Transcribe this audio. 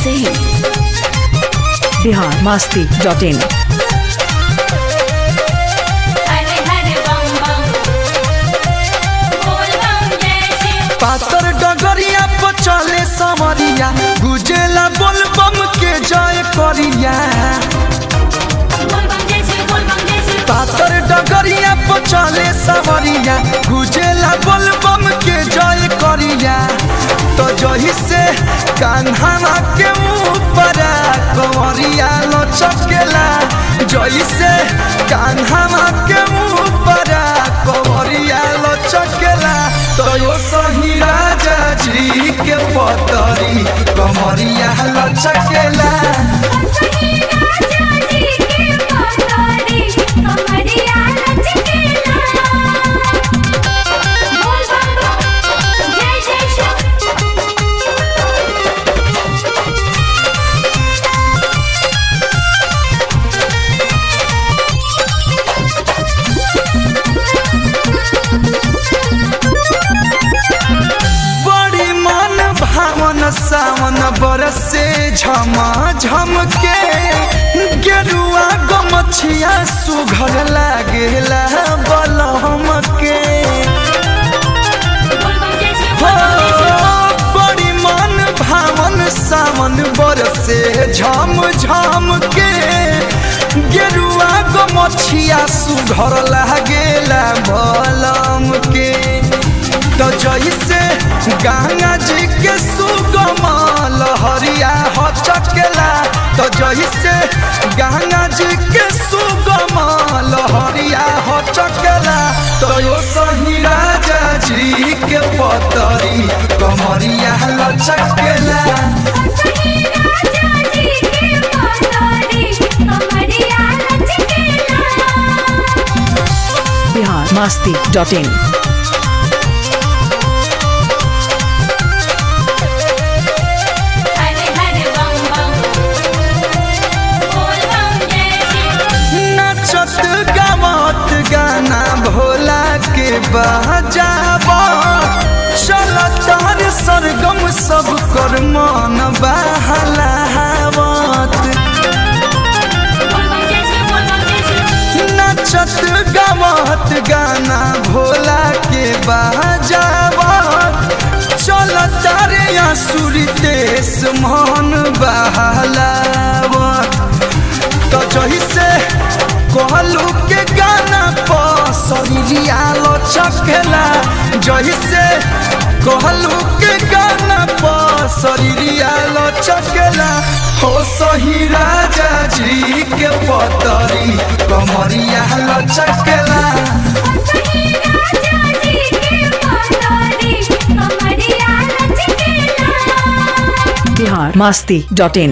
Singh. biharmasti.in। पातर डगरिया पर चले समरिया गुजेला बोल बम के जय करिया। पातर डगरिया पर चले समरिया गुजेला बोल बम के जय करिया। तो जही से कान्हा के ऊपर कंवरिया लचकेला। जही से कान्हा के ऊपर कंवरिया लचकेला। तो यो सही राजा जी के पतरी कमरिया लचकेला। सावन बरसे झमा झम के गेरुआ गमछिया सुघर लागेला बलहम के। बड़ी मन भावन सावन बरसे झम झम के गेरुआ गमछिया सुघर लागेला बलहम के। तो जैसे गंगा जी के सुगम लहरिया हचकेला। तो जैसे गंगा जी के सुगम लहरिया हचकेला। तो यो सही राजा जी के पतरी कमरिया लचकेला। biharmasti.in। गाना भोला के बजावा चल तार सरगम सब कर मन बहलावत। नचत गावत गाना भोला के बजावा चल तारे आसुरी देश मन बहलावत। तो जही से कहलू के गाना पसरिया लचकेला। जही से कहलू के गाना पसरिया लचकेला। हो सही राजा जी के पतरी कमरिया लचकेला। biharmasti.in।